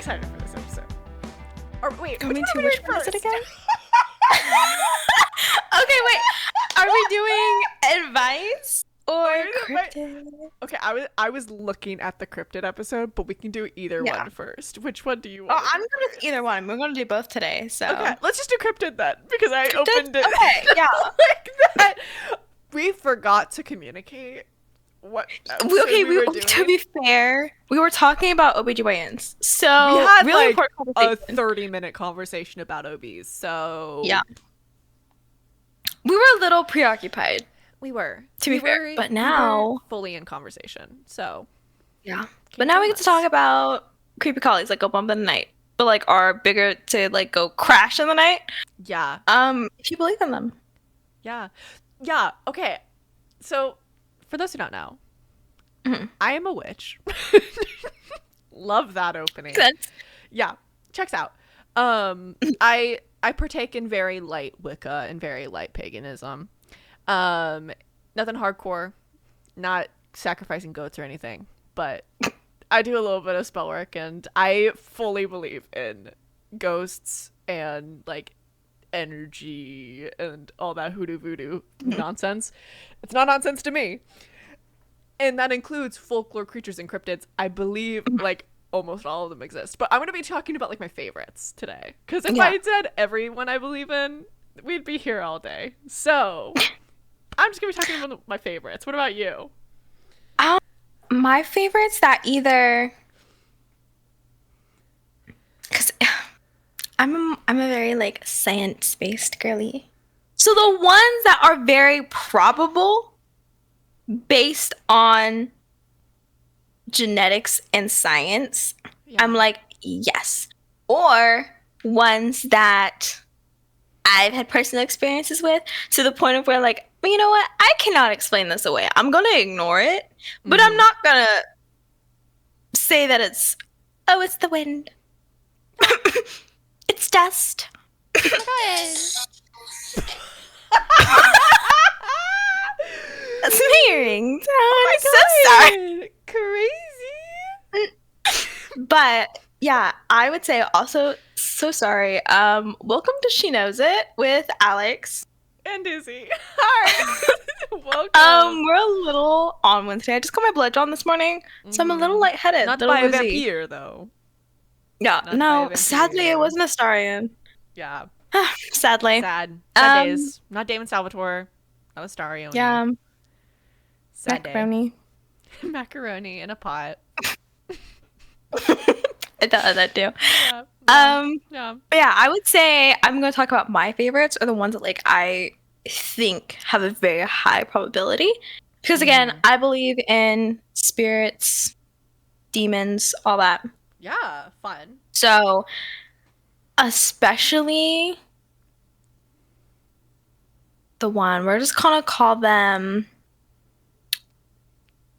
excited for this episode. Or wait, Me which too. one Which one is it again? Okay, wait. Are we doing advice or cryptid? Okay, I was looking at the cryptid episode, but we can do either one first. Which one do you want? Oh, I'm good with either one. We're going to do both today, so. Okay, let's just do cryptid then, because I opened it. Okay, yeah. like that. We forgot to communicate what Okay, we were doing. To be fair, we were talking about OBGYNs. So, we had really like important a conversation. 30-minute conversation about OBs, so... Yeah. We were a little preoccupied. We were. To be fair, but now... We were fully in conversation, so... Yeah. But now we get to talk about creepy collies, like go bump in the night. But like are bigger to like go crash in the night. Yeah. If you believe in them. Yeah. Yeah, okay. So, for those who don't know, I am a witch. Love that opening. Sense. Yeah, checks out. I partake in very light Wicca and very light paganism. Nothing hardcore, not sacrificing goats or anything, but I do a little bit of spell work, and I fully believe in ghosts and like energy and all that hoodoo voodoo nonsense. It's not nonsense to me. And that includes folklore creatures and cryptids. I believe like almost all of them exist. But I'm going to be talking about like my favorites today. Because if I said everyone I believe in, we'd be here all day. So I'm just going to be talking about my favorites. What about you? My favorites that either... Because I'm a very like science-based girly. So the ones that are very probable based on genetics and science, I'm like, yes. Or ones that I've had personal experiences with to the point of where like, well, you know what? I cannot explain this away. I'm going to ignore it, but I'm not going to say that it's the wind. It's dust. That's my earrings. I'm so sorry. Crazy. But yeah, I would say also so sorry. Welcome to She Knows It with Alex and Izzie. Hi. Welcome. We're a little on Wednesday. I just got my blood drawn this morning, so I'm a little lightheaded. Not little by a woozy. vampire though. Yeah, Not no. Sadly, it wasn't a Starian. Yeah. Sadly. Sad days. Not Damon Salvatore. Not a Starion. Yeah. Sad macaroni. Day. Macaroni in a pot. I thought of that too. Yeah. But yeah, I would say I'm going to talk about my favorites or the ones that like I think have a very high probability. Because again, I believe in spirits, demons, all that. Yeah, fun. So, especially the one, we're just going to call them...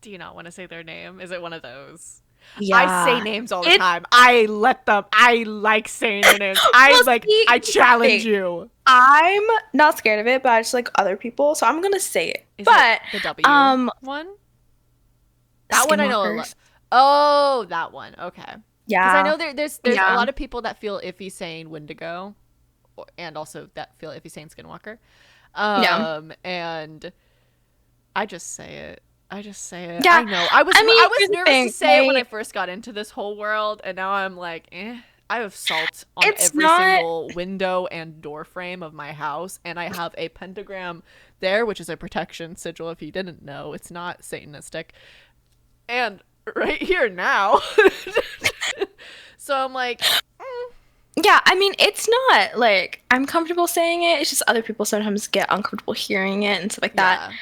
Do you not want to say their name? Is it one of those? Yeah. I say names all the time. I like saying their names. I challenge you. I'm not scared of it, but I just like other people, so I'm going to say it. Is but it the W one? That one I know a lot. Oh, that one. Okay. Yeah. Because I know there's a lot of people that feel iffy saying Wendigo, and also that feel iffy saying Skinwalker. And I just say it. Yeah. I know. I was nervous to say it when I first got into this whole world, and now I'm like, I have salt on every single window and door frame of my house, and I have a pentagram there, which is a protection sigil. If you didn't know, it's not Satanistic. And right here now. So I'm like, Yeah, I mean, it's not like I'm comfortable saying it. It's just other people sometimes get uncomfortable hearing it and stuff like that.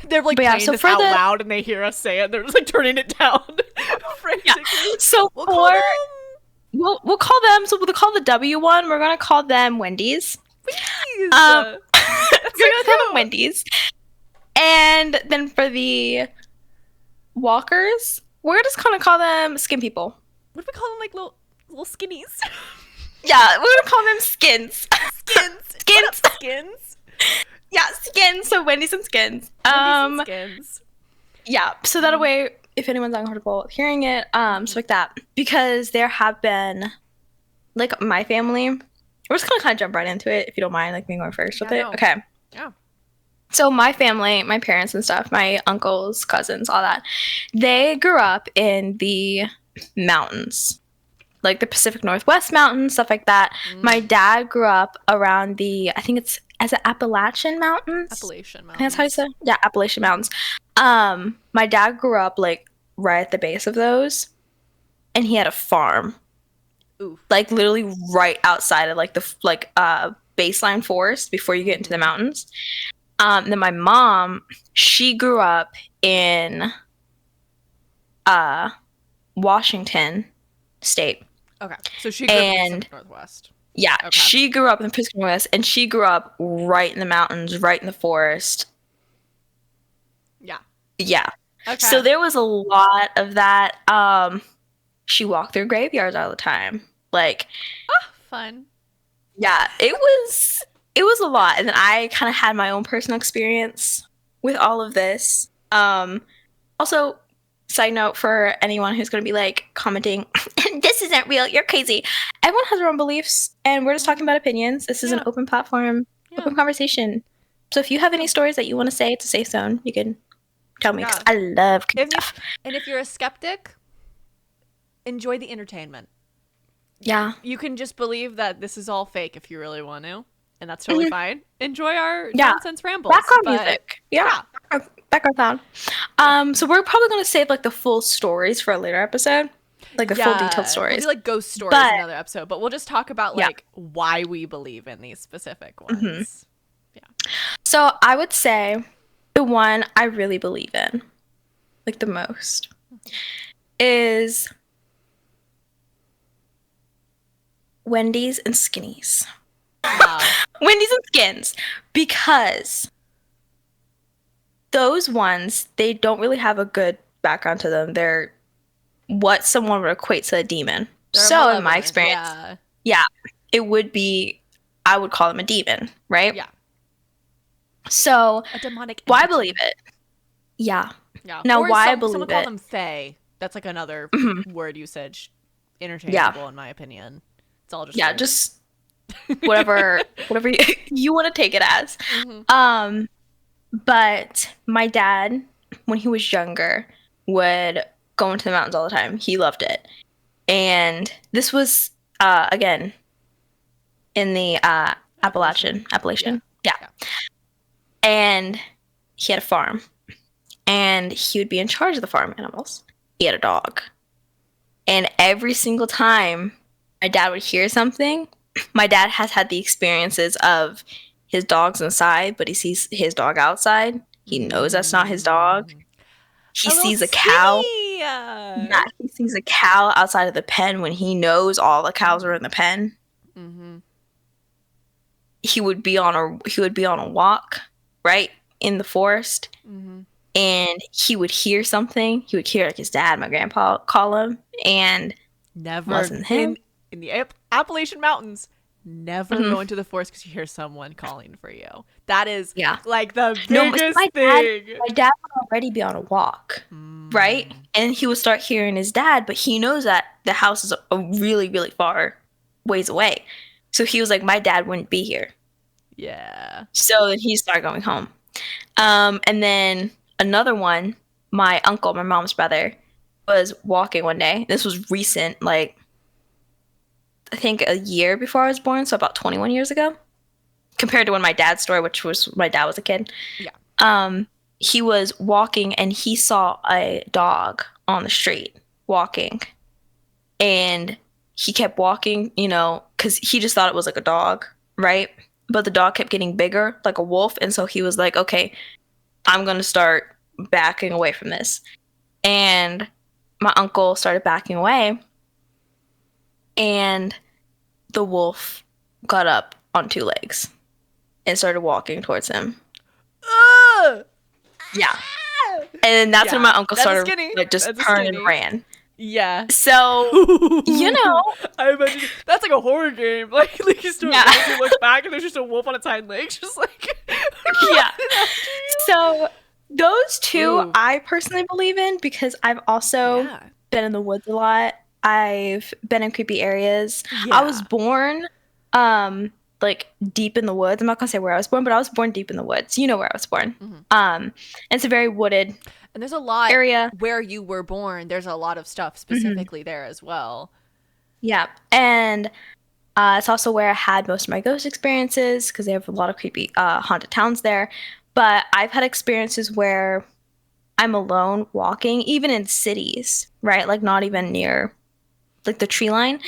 They're like playing this out loud and they hear us say it. They're just like turning it down. So we'll call them. So we'll call the W one. We're gonna call them Wendy's. Please. We're gonna call them Wendy's. And then for the walkers, we're just gonna call them skin people. What do we call them? Like little skinnies. Yeah, we're gonna call them skins. Skins. Skins. Yeah, skins. So Wendy's and skins. Wendy's and skins. Yeah. So that way, if anyone's uncomfortable hearing it, stuff like that. Because there have been, like, my family, we're just gonna kind of jump right into it, if you don't mind, like, me going first with it. No. Okay. Yeah. So my family, my parents and stuff, my uncles, cousins, all that, they grew up in the mountains, like the Pacific Northwest mountains, stuff like that. My dad grew up around the, I think it's, as Appalachian Mountains? Appalachian Mountains. That's how you say it? Yeah, Appalachian Mountains. My dad grew up, like, right at the base of those, and he had a farm. Ooh. Like, literally right outside of, like, the, like, baseline forest before you get into the mountains. Then my mom, she grew up in Washington State. Okay. So she grew up in the Pacific Northwest. Yeah. Okay. She grew up in the Pacific Northwest, and she grew up right in the mountains, right in the forest. Yeah. Yeah. Okay. So there was a lot of that. She walked through graveyards all the time. Like, fun. Yeah, it was a lot. And then I kind of had my own personal experience with all of this. Also, side note for anyone who's going to be like commenting, this isn't real, you're crazy. Everyone has their own beliefs, and we're just talking about opinions. This is an open platform, open conversation. So if you have any stories that you want to say, it's a safe zone. You can tell me, because I love stuff. And if you're a skeptic, enjoy the entertainment. Yeah. You can just believe that this is all fake if you really want to, and that's totally fine. Enjoy our nonsense rambles. Background music. Yeah. Background sound. So we're probably going to save, like, the full stories for a later episode. Like, the full detailed stories. We'll do, like, ghost stories in another episode, but we'll just talk about, like, why we believe in these specific ones. Mm-hmm. Yeah. So I would say the one I really believe in, like, the most, is Wendy's and Skinnies. Wow. Wendy's and Skins. Because those ones, they don't really have a good background to them. They're what someone would equate to a demon. So in my experience, it would be, I would call them a demon, right? Yeah. So a demonic entity. Why I believe it? Yeah. Now, why I believe someone call them fae. That's like another word usage. Interchangeable, in my opinion. It's all just just whatever you want to take it as. Mm-hmm. But my dad, when he was younger, would go into the mountains all the time. He loved it. And this was again in the Appalachian. Yeah. And he had a farm. And he would be in charge of the farm animals. He had a dog. And every single time my dad would hear something, my dad has had the experiences of his dog's inside, but he sees his dog outside. He knows that's not his dog. He sees a cow. Yeah, he sees a cow outside of the pen when he knows all the cows are in the pen. Mm-hmm. He would be on a walk, right, in the forest. Mm-hmm. And he would hear something. He would hear, like, his dad, my grandpa, call him, and never wasn't him. In the Appalachian Mountains, never go into the forest because you hear someone calling for you. That is like the biggest thing. My dad would already be on a walk, right? And he would start hearing his dad, but he knows that the house is a really, really far ways away. So he was like, my dad wouldn't be here. Yeah. So then he started going home. And then another one, my uncle, my mom's brother, was walking one day. This was recent, like, I think a year before I was born, so about 21 years ago, compared to when my dad's story, which was my dad was a kid. Yeah. He was walking and he saw a dog on the street walking, and he kept walking, you know, because he just thought it was like a dog, right? But the dog kept getting bigger, like a wolf, and so he was like, okay, I'm gonna start backing away from this. And my uncle started backing away, and the wolf got up on two legs and started walking towards him. Yeah. And that's when my uncle started just turned and ran. Yeah. So, you know. I imagine that's like a horror game. Like you start you look back and there's just a wolf on its hind legs, just like. Yeah. So Those two Ooh. I personally believe in because I've also Yeah. been in the woods a lot. I've been in creepy areas. I was Yeah. born like deep in the woods. I'm not gonna say where I was born, but I was born deep in the woods. You know where I was born. Hmm. And it's a very wooded And there's a lot area. where you were born. There's a lot of stuff Hmm. specifically there as well. Yeah. And it's also where I had most of my ghost experiences because they have a lot of creepy haunted towns there. But I've had experiences where I'm alone walking, even in cities, right? Like not even near like the tree line.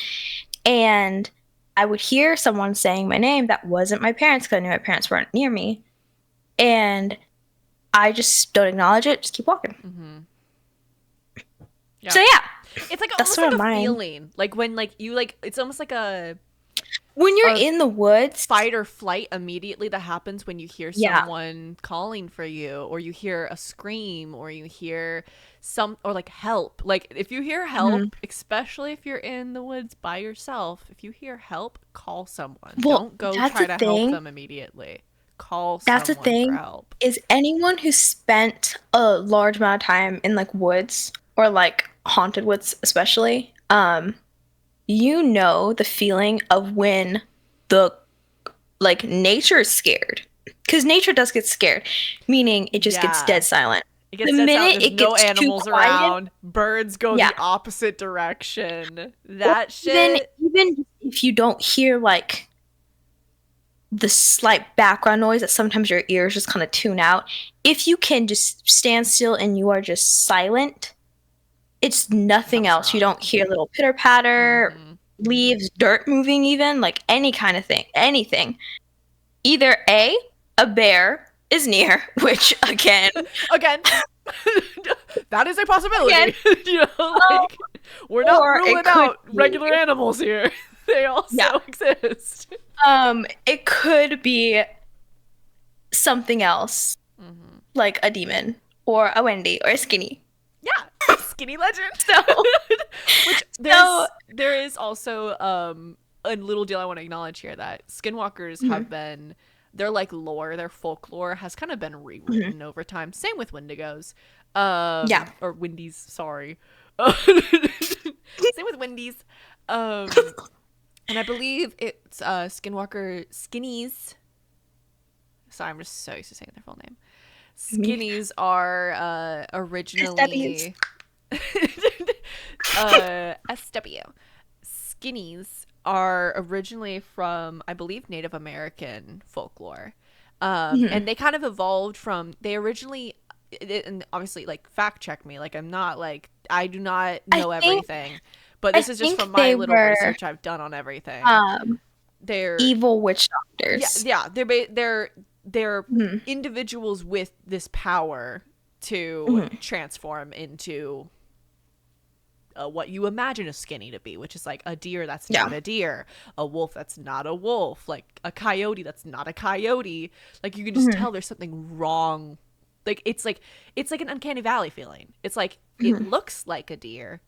And I would hear someone saying my name that wasn't my parents because I knew my parents weren't near me. And I just don't acknowledge it, just keep walking. Mm-hmm. So Yep. yeah, It's like that's almost sort like of a mine. feeling. Like when like you like it's almost like When you're a in the woods, fight or flight immediately that happens when you hear yeah. someone calling for you, or you hear a scream, or you hear some, or like help. Like if you hear Mhm. help, especially if you're in the woods by yourself, if you hear help, call someone. Well, Don't go that's try the to help thing. them immediately. Call That's the someone for thing help. is anyone who spent a large amount of time in like woods or like haunted woods especially, you know the feeling of when the like nature is scared. Because nature does get scared, meaning it just gets Yeah. dead silent. It The gets dead out. minute There's it no gets too animals quiet, around. Birds go yeah. the opposite direction. Or That even shit. even if you don't hear like the slight background noise that sometimes your ears just kind of tune out, if you can just stand still and you are just silent, it's nothing Something's else. You wrong. don't hear little pitter patter, Mm-hmm. leaves, dirt moving, even like any kind of thing, anything. Either a bear is near, which again, Again, that is a again, possibility. um, Like we're not or it ruling could out be, regular animals here. They yeah, also exist. it could be something else, Mm-hmm. like a demon or a Wendy or a skinny. Yeah, skinny legend. So, Which so, there is also a little deal I want to acknowledge here that skinwalkers mhm, have been their like lore, their folklore has kind of been mhm, rewritten over time. Same with Wendigos, yeah. or Wendy's. Sorry, same with Wendy's, um, and I believe it's Skinwalker Skinnies. Sorry, I'm just so used to saying their full name. Me. Skinnies are SWs. originally SW. Skinnies are originally from, I believe, Native American folklore. Mhm. And they kind of evolved from, they originally, and obviously, like, fact check me. Like, I'm not, like, I do not I know think everything. But I this is just from think my they little were research I've done on everything. um They're, evil witch yeah, doctors. yeah, they're Mhm. individuals with this power to Mhm. transform into what you imagine a skinny to be, which is like a deer that's Yeah. not a deer, a wolf that's not a wolf, like a coyote that's not a coyote. Like you can just Mhm. tell there's something wrong. It's like an uncanny valley feeling. It's like it Mhm. looks like a deer,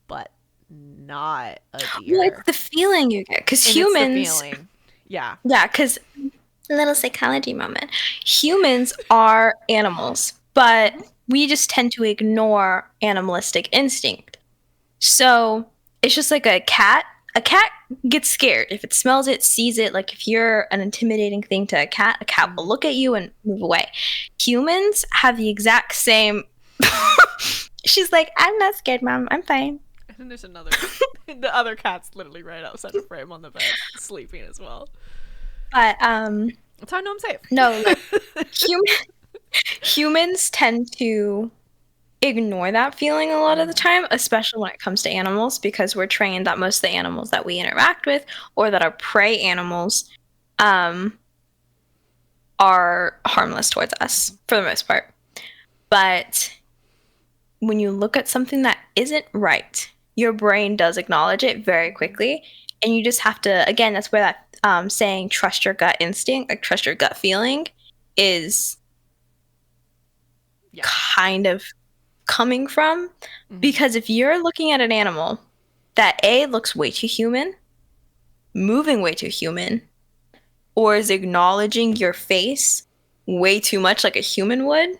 but not a Well, it's deer. the feeling you get because And it's the humans, feeling. Yeah. yeah, because little psychology moment. Humans are animals, but Hmm. we just tend to ignore animalistic instinct. So it's just like a cat. A cat gets scared if it smells it, sees it. Like if you're an intimidating thing to a cat will Hmm. look at you and move away. Humans have the exact same. She's like, I'm not scared, mom. I'm fine. And then there's another. The other cat's literally right outside the frame on the bed, sleeping as well. But That's how I know I'm no, like safe. hum- humans tend to ignore that feeling a lot of the Hmm. time, especially when it comes to animals, because we're trained that most of the animals that we interact with or that are prey animals um, are harmless towards us for the most part. But when you look at something that isn't right, your brain does acknowledge it very quickly. And you just have to, again, that's where that saying trust your gut instinct, like trust your gut feeling, is Yeah. kind of coming from. Hmm. Because if you're looking at an animal that A looks way too human, moving way too human, or is acknowledging your face way too much like a human would,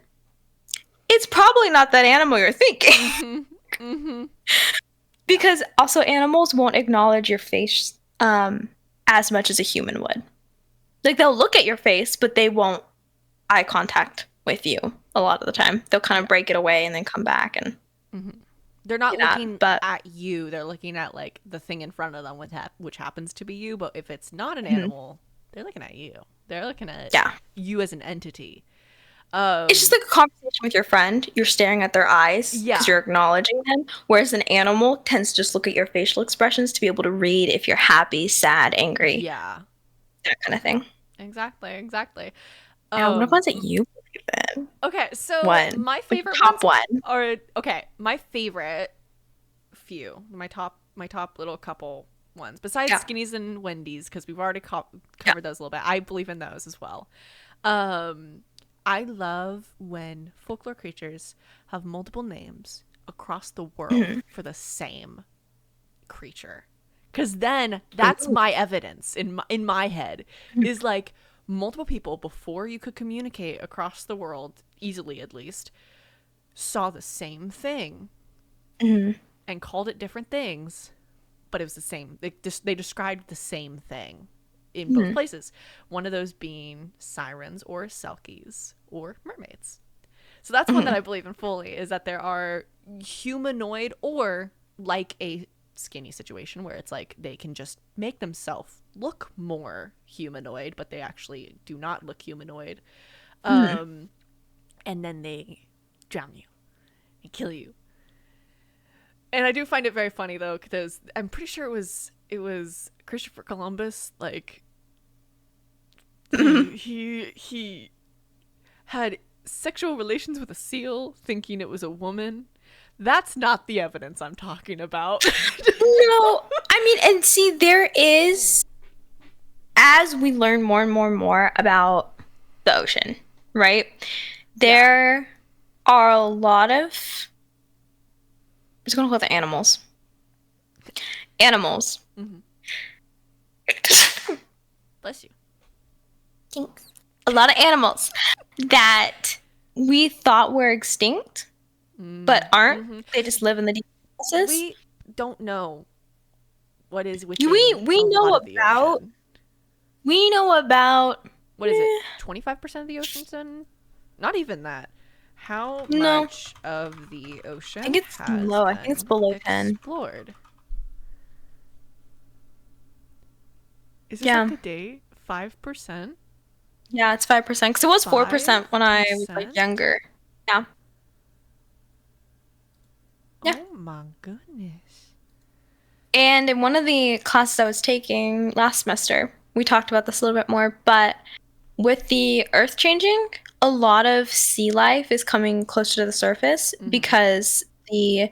it's probably not that animal you're thinking. Mm-hmm. Mm-hmm. Because also animals won't acknowledge your face as much as a human would. Like, they'll look at your face, but they won't eye contact with you a lot of the time. They'll kind of break it away and then come back and Mm-hmm. They're not looking at you. They're looking at like the thing in front of them, which happens to be you. But if it's not an animal, they're looking at you. They're looking at you as an entity. It's just like a conversation with your friend. You're staring at their eyes because you're acknowledging them. Whereas an animal tends to just look at your facial expressions to be able to read if you're happy, sad, angry. Yeah. That kind of thing. Exactly. Now, what ones that you believe in? Okay, so my favorite top one. Or okay, my favorite few, my top little couple ones, besides Skinnies and Wendy's, because we've already covered those a little bit. I believe in those as well. I love when folklore creatures have multiple names across the world for the same creature, because then that's my evidence in my head is like multiple people, before you could communicate across the world easily, at least, saw the same thing and called it different things, but it was the same. They described the same thing in both places. One of those being sirens or selkies or mermaids. So that's one that I believe in fully, is that there are humanoid, or like a Skinny situation where it's like they can just make themselves look more humanoid, but they actually do not look humanoid. And then they drown you and kill you. And I do find it very funny though, because I'm pretty sure it was Christopher Columbus, like he had sexual relations with a seal thinking it was a woman. That's not the evidence I'm talking about. No, I mean, and see, there is, as we learn more and more about the ocean, right? There are a lot of, I'm just going to call it animals. Bless you. Thanks. A lot of animals that we thought were extinct, but aren't. They just live in the deep places. We don't know what is within we know about. We know about. What is it? 25% of the ocean's done? Not even that. How much of the ocean? I think it's low. I think it's below 10. Explored. Is this up to date? 5%? Yeah, it's 5%. Because it was 4% when I was like younger. Yeah. Oh my goodness. And in one of the classes I was taking last semester, we talked about this a little bit more, but with the earth changing, a lot of sea life is coming closer to the surface because the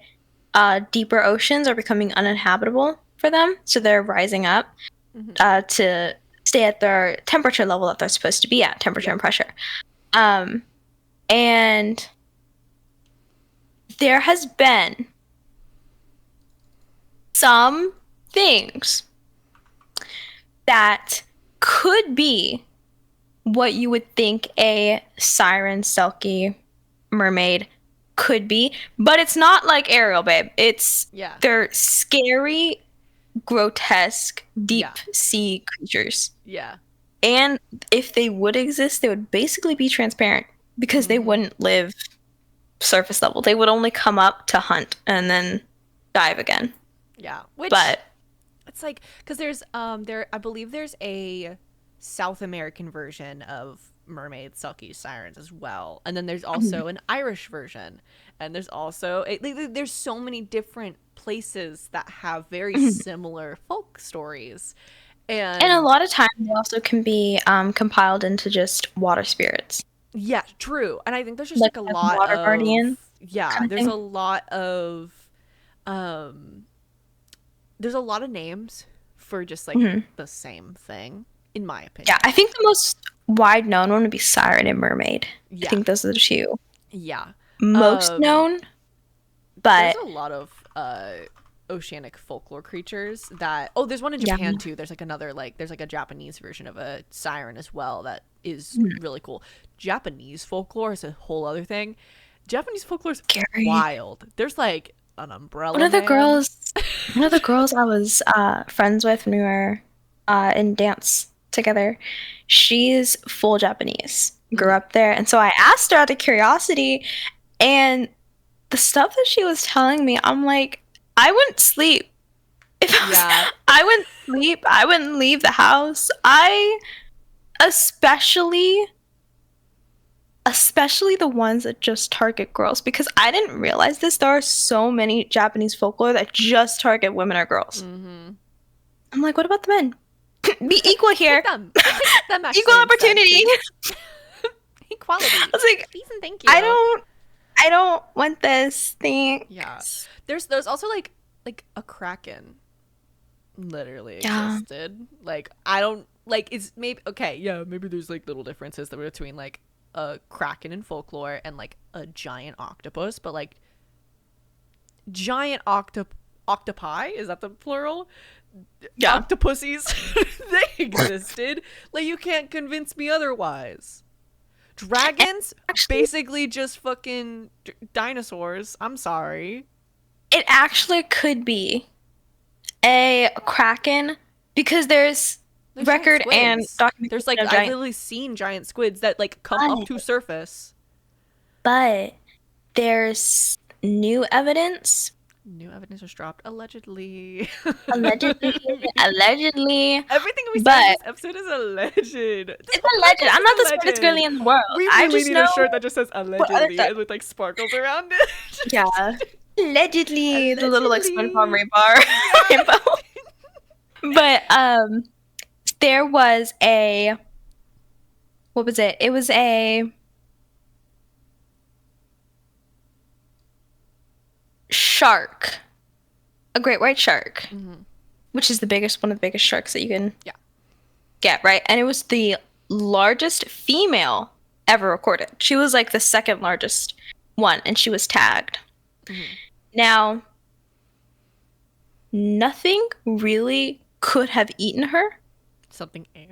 deeper oceans are becoming uninhabitable for them. So they're rising up to stay at their temperature level that they're supposed to be at, temperature and pressure. And there has been some things that could be what you would think a siren, selkie, mermaid could be, but it's not like Ariel, babe. It's they're scary, grotesque, deep sea creatures. Yeah. And if they would exist, they would basically be transparent because they wouldn't live surface level. They would only come up to hunt and then dive again. Yeah. But it's like, because there's I believe there's a South American version of mermaids, selkies, sirens as well, and then there's also an Irish version, and there's also there's so many different places that have very similar folk stories, and a lot of times they also can be compiled into just water spirits. Yeah, true. And I think there's just like a lot water of guardian. There's a lot of there's a lot of names for just like the same thing, in my opinion. Yeah, I think the most wide known one would be siren and mermaid. Yeah. I think those are the two. Yeah. Most known. But there's a lot of oceanic folklore creatures that there's one in Japan too. There's like another there's like a Japanese version of a siren as well that is really cool. Japanese folklore is a whole other thing. Japanese folklore is Scary. wild. There's like an umbrella. One of the girls I was friends with when we were in dance together, she's full Japanese. Grew up there. And so I asked her out of curiosity, and the stuff that she was telling me, I'm like, I wouldn't sleep. I wouldn't sleep. I wouldn't leave the house. Especially the ones that just target girls, because I didn't realize this. There are so many Japanese folklore that just target women or girls. Mm-hmm. I'm like, what about the men? Be equal here. Them Equal opportunity. Equality. I was like, please and thank you. I don't want this thing. Yeah. There's also like a kraken literally existed. Like, I don't like, it's maybe okay, yeah, maybe there's like little differences between like a kraken in folklore and like a giant octopus, but like giant octopi, is that the plural? Yeah. Octopussies, they existed. Like, you can't convince me otherwise. Dragons, basically just fucking dinosaurs. I'm sorry. It actually could be a kraken, because there's record and documentation. There's like, I've literally seen giant squids that like come up to surface. But there's new evidence. New evidence was dropped. Allegedly. Allegedly. Everything we say in this episode is alleged. It's alleged. I'm not the smartest girly in the world. We really need a shirt that just says allegedly and with like sparkles around it. Yeah. Allegedly. The little like SpongeBob rainbow. But there was a, what was it? It was a shark, a great white shark, which is one of the biggest sharks that you can get, right? And it was the largest female ever recorded. She was like the second largest one, and she was tagged. Now, nothing really could have eaten her. Something ate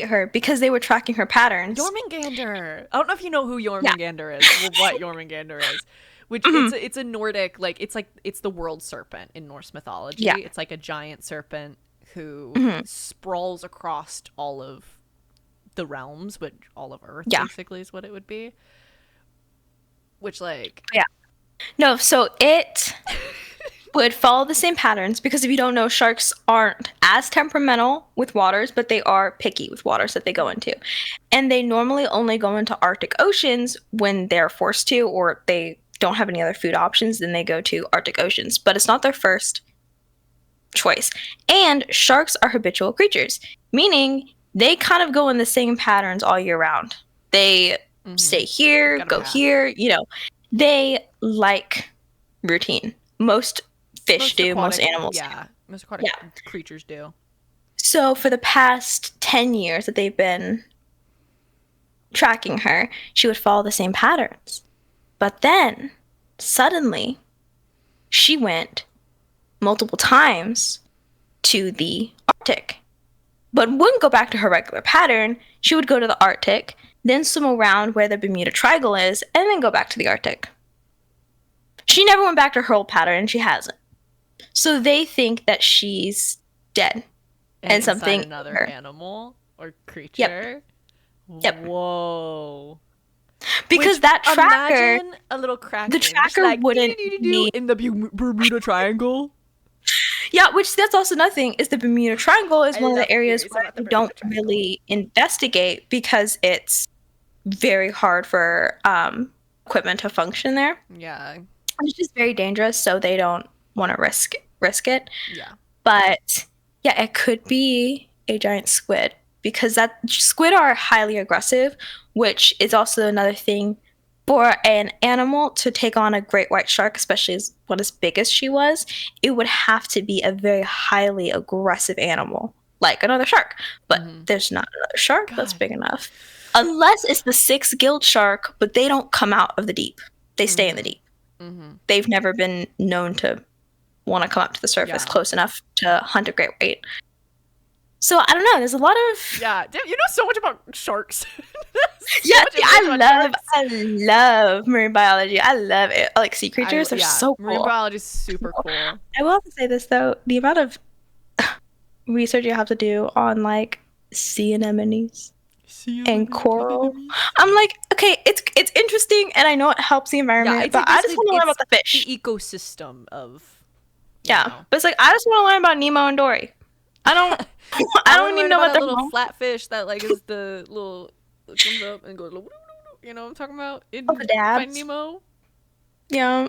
her because they were tracking her patterns. Jormungandr. I don't know if you know who Jormungandr is, or what Jormungandr is. Which it's a Nordic, like it's the world serpent in Norse mythology. Yeah. It's like a giant serpent who sprawls across all of the realms, but all of Earth basically is what it would be. Which no, so it would follow the same patterns, because if you don't know, sharks aren't as temperamental with waters, but they are picky with waters that they go into. And they normally only go into Arctic oceans when they're forced to, or they don't have any other food options. Then they go to Arctic oceans, but it's not their first choice. And sharks are habitual creatures, meaning they kind of go in the same patterns all year round. They stay here, go here, they like routine. Most fish do, most animals do. Most aquatic creatures do. So for the past 10 years that they've been tracking her, she would follow the same patterns. But then, suddenly, she went multiple times to the Arctic. But wouldn't go back to her regular pattern. She would go to the Arctic, then swim around where the Bermuda Triangle is, and then go back to the Arctic. She never went back to her old pattern, and she hasn't. So they think that she's dead. And something another animal or creature. Yep. Whoa. Because that tracker, imagine a little kraken, the tracker like, wouldn't be in the Bermuda Triangle. Yeah, which that's also nothing, is the Bermuda Triangle is one of the areas where you don't really investigate, because it's very hard for equipment to function there. Yeah. It's just very dangerous, so they don't want to risk it. Yeah. But yeah, it could be a giant squid, because that squid are highly aggressive, which is also another thing for an animal to take on a great white shark, especially as big as she was. It would have to be a very highly aggressive animal, like another shark. But there's not another shark that's big enough, unless it's the 6-gilled shark. But they don't come out of the deep; they stay in the deep. They've never been known to want to come up to the surface close enough to hunt a great white. So I don't know. There's a lot of Damn, you know so much about sharks. I love marine biology. I love it. Like sea creatures are so marine cool. biology is super cool. I will have to say this though: the amount of research you have to do on like sea anemones and coral. I'm like, okay, it's interesting, and I know it helps the environment, but I just want to learn about the fish. The ecosystem of but it's like I just want to learn about Nemo and Dory. I don't need to know about the little flat fish that like is the little comes up and goes. You know what I'm talking about? In the dabs. Finding Nemo. Yeah.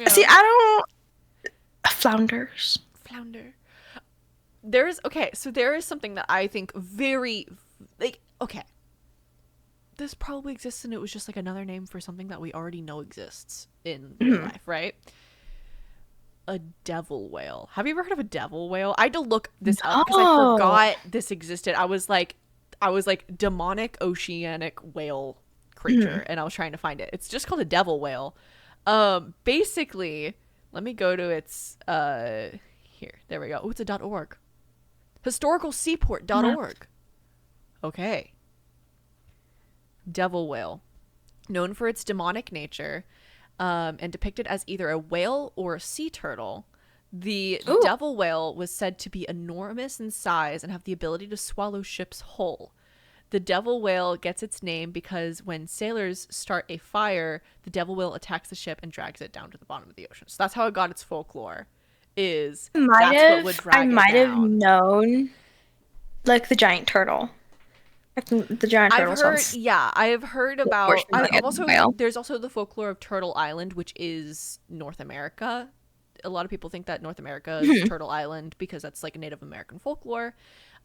See, I don't. Flounders. Flounder. There is something that I think very like okay. This probably exists and it was just like another name for something that we already know exists in real life, right? A devil whale. Have you ever heard of a devil whale? I had to look this up because I forgot this existed. I was like demonic oceanic whale creature and I was trying to find it. It's just called a devil whale. Basically, let me go to its here. There we go. Oh, it's a .org. Historicalseaport.org. Okay. Devil whale. Known for its demonic nature, and depicted as either a whale or a sea turtle, the devil whale was said to be enormous in size and have the ability to swallow ships whole. The devil whale gets its name because when sailors start a fire, the devil whale attacks the ship and drags it down to the bottom of the ocean. So that's how it got its folklore. That's what would drag it down. I might have known, like the giant turtle. The giant turtle. I have heard about. There's also the folklore of Turtle Island, which is North America. A lot of people think that North America is Turtle Island because that's like a Native American folklore.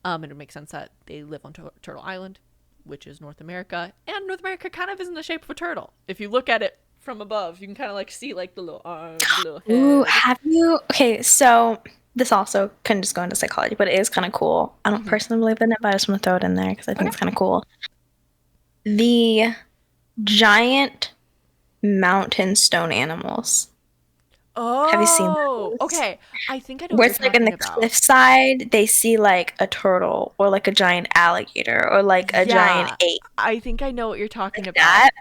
And it makes sense that they live on Turtle Island, which is North America. And North America kind of is in the shape of a turtle. If you look at it from above, you can kind of like see like the little arms, the little head. Ooh, have you? Okay, so this also can just go into psychology, but it is kind of cool. I don't personally believe in it, but I just want to throw it in there because I think it's kind of cool. The giant mountain stone animals. Oh, have you seen those? Okay. I think I know where it's like in the cliffside, they see like a turtle or like a giant alligator or like a giant ape. I think I know what you're talking about. That.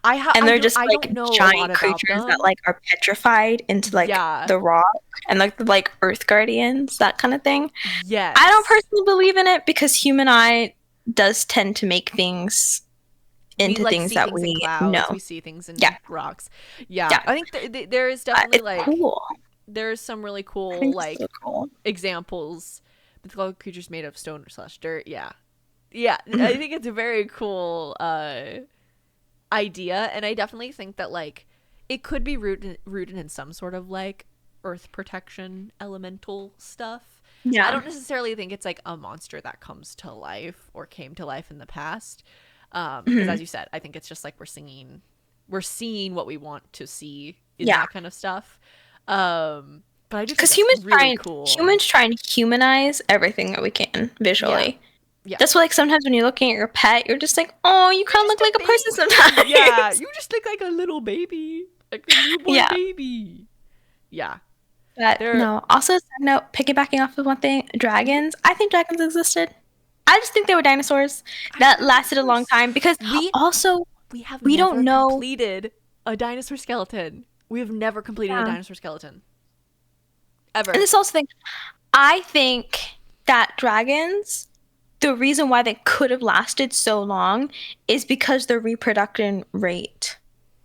And they're just like giant creatures that like are petrified into like the rock and like earth guardians, that kind of thing. Yes. I don't personally believe in it because human eye does tend to make things into things that we know. We see things in rocks. Yeah. I think there is definitely like cool. There's some really cool like examples. Mythical creatures made of stone / dirt. Yeah. I think it's a very cool idea, and I definitely think that like it could be rooted in some sort of like earth protection elemental stuff. I don't necessarily think it's like a monster that comes to life or came to life in the past, because as you said, I think it's just like we're seeing what we want to see in that kind of stuff. But I just because humans try and humanize everything that we can visually. Yeah. That's why, like, sometimes when you're looking at your pet, you're just like, oh, you kind of look like a person sometimes. Yeah, you just look like a little baby. Like a newborn baby. Yeah. No. Also, side note, piggybacking off of one thing, dragons. I think dragons existed. I just think they were dinosaurs that lasted a long time because we don't know completed a dinosaur skeleton. We have never completed a dinosaur skeleton. Ever. And this also thing, I think that dragons, the reason why they could have lasted so long is because their reproduction rate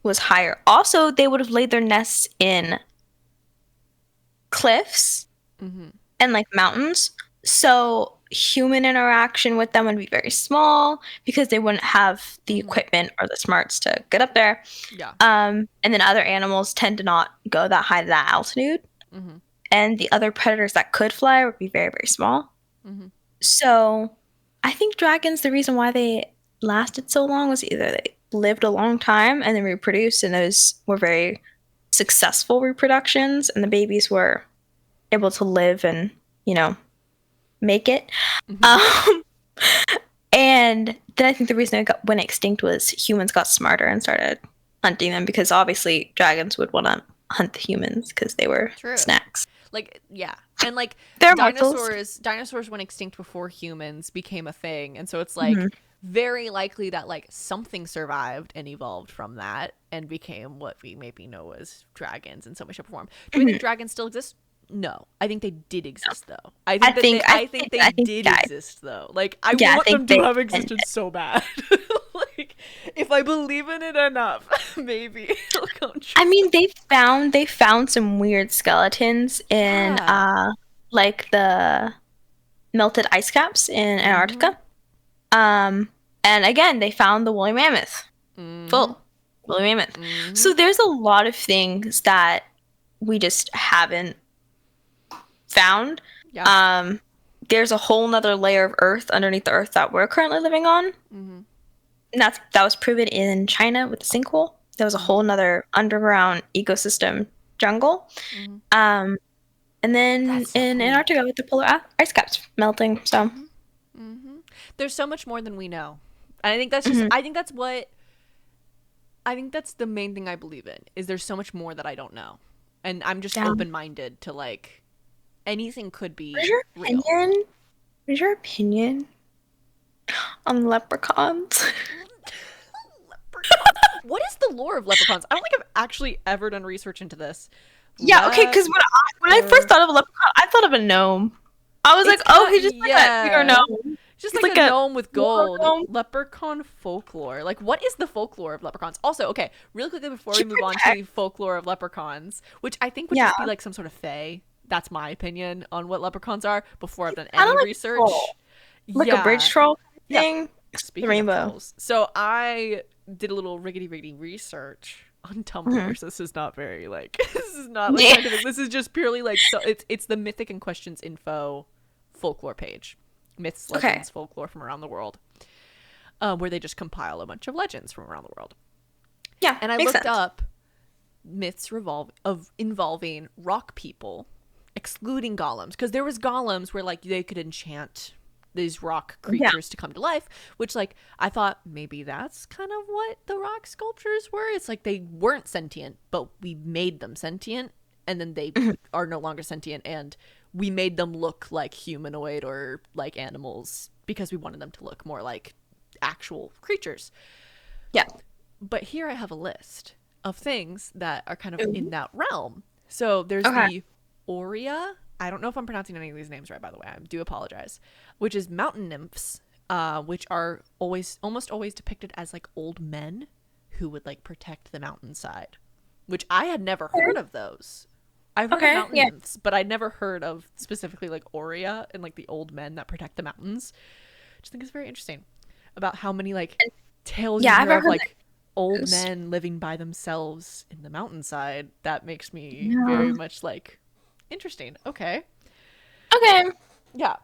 was higher. Also, they would have laid their nests in cliffs and like mountains. So human interaction with them would be very small because they wouldn't have the equipment or the smarts to get up there. Yeah. And then other animals tend to not go that high to that altitude. And the other predators that could fly would be very, very small. So I think dragons, the reason why they lasted so long was either they lived a long time and then reproduced, and those were very successful reproductions, and the babies were able to live and, you know, make it. And then I think the reason it went extinct was humans got smarter and started hunting them, because obviously dragons would want to hunt the humans because they were snacks. Like, yeah. And like They're dinosaurs went extinct before humans became a thing. And so it's like very likely that like something survived and evolved from that and became what we maybe know as dragons in some way, shape, or form. Do we think dragons still exist? No. I think they did exist though. I think they did exist though. Like I want them to have existed so bad. Like if I believe in it enough, maybe it'll come true. I mean, they found some weird skeletons in like the melted ice caps in Antarctica. And again, they found the woolly mammoth. Full woolly mammoth. So there's a lot of things that we just haven't found. There's a whole nother layer of earth underneath the earth that we're currently living on. And that was proven in China with the sinkhole. There was a whole nother underground ecosystem jungle. And then in Antarctica with the polar ice caps melting. So there's so much more than we know. And I think that's just I think that's the main thing I believe in, is there's so much more that I don't know. And I'm just open-minded to like anything could be real. What is your opinion on leprechauns? What is the lore of leprechauns? I don't think I've actually ever done research into this. Yeah, okay, because when I first thought of a leprechaun, I thought of a gnome. I was like, oh, he's just like a bigger gnome. Just like a gnome with gold. Leprechaun folklore. Like, what is the folklore of leprechauns? Also, okay, really quickly before we move on to the folklore of leprechauns, which I think would just be like some sort of fae. That's my opinion on what leprechauns are before I've done any research. Like a bridge troll thing. Speaking of trolls. So I did a little riggedy research on Tumblr. So this is not very like this is not like scientific. This is just purely like, so it's the Mythic and Questions Info folklore page. Myths, legends, folklore from around the world, where they just compile a bunch of legends from around the world. Yeah, and I looked up myths involving rock people, excluding golems, because there was golems where like they could enchant these rock creatures to come to life, which like I thought maybe that's kind of what the rock sculptures were. It's like they weren't sentient, but we made them sentient, and then they are no longer sentient, and we made them look like humanoid or like animals because we wanted them to look more like actual creatures. Yeah. But here I have a list of things that are kind of in that realm. So there's the Aurea. I don't know if I'm pronouncing any of these names right, by the way. I do apologize. Which is mountain nymphs, which are almost always depicted as like old men who would like protect the mountainside, which I had never heard of those. I've heard of mountain nymphs, but I'd never heard of specifically like Aurea and like the old men that protect the mountains. I just think it's very interesting about how many like tales you hear of like old men living by themselves in the mountainside. That makes me very much like interesting. Okay. Yeah.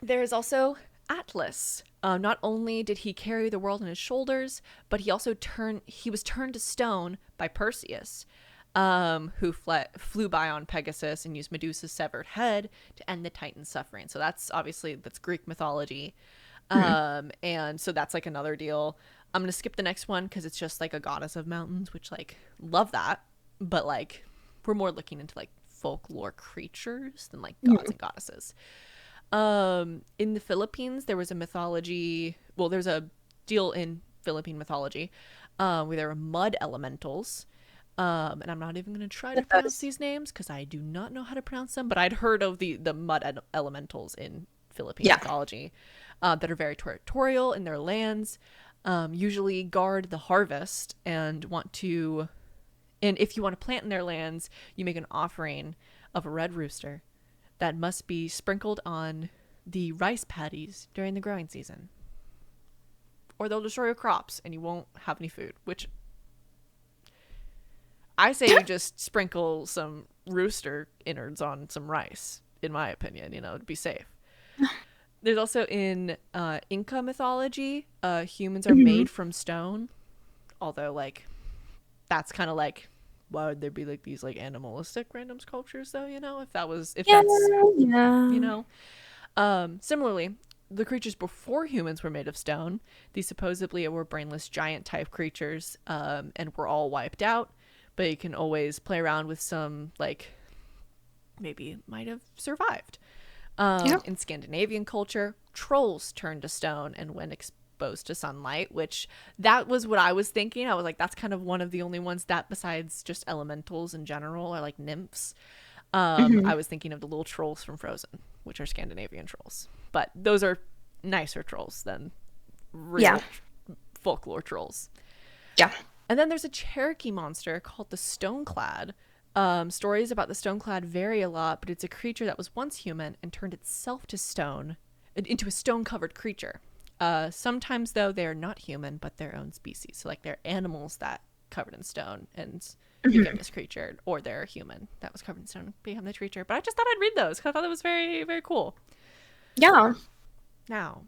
There's also Atlas. Not only did he carry the world on his shoulders, but he also was turned to stone by Perseus, who flew by on Pegasus and used Medusa's severed head to end the Titan's suffering. So that's Greek mythology. And so that's like another deal. I'm going to skip the next one because it's just like a goddess of mountains, which like love that. But like we're more looking into like folklore creatures than like gods and goddesses. In the Philippines, there was a mythology. Well, there's a deal in Philippine mythology where there were mud elementals. And I'm not even going to try to pronounce these names because I do not know how to pronounce them, but I'd heard of the mud elementals in Philippine mythology that are very territorial in their lands, usually guard the harvest and if you want to plant in their lands, you make an offering of a red rooster that must be sprinkled on the rice paddies during the growing season. Or they'll destroy your crops and you won't have any food, which I say you just sprinkle some rooster innards on some rice, in my opinion, to be safe. There's also in Inca mythology, humans are made from stone. Although, like, that's kind of like, why would there be like these like animalistic random sculptures though, similarly, the creatures before humans were made of stone. These supposedly were brainless giant type creatures, and were all wiped out. but you can always play around with some, like, maybe might have survived. In Scandinavian culture, trolls turn to stone and when exposed to sunlight, which that was what I was thinking. I was like, that's kind of one of the only ones that, besides just elementals in general, are like nymphs. I was thinking of the little trolls from Frozen, which are Scandinavian trolls, but those are nicer trolls than real folklore trolls. Yeah. And then there's a Cherokee monster called the Stoneclad. Stories about the Stoneclad vary a lot, but it's a creature that was once human and turned itself to stone into a stone-covered creature. Sometimes, though, they are not human, but their own species. So, like, they're animals that covered in stone and became this creature, or they're a human that was covered in stone and became this creature. But I just thought I'd read those because I thought it was very, very cool. Yeah. Now,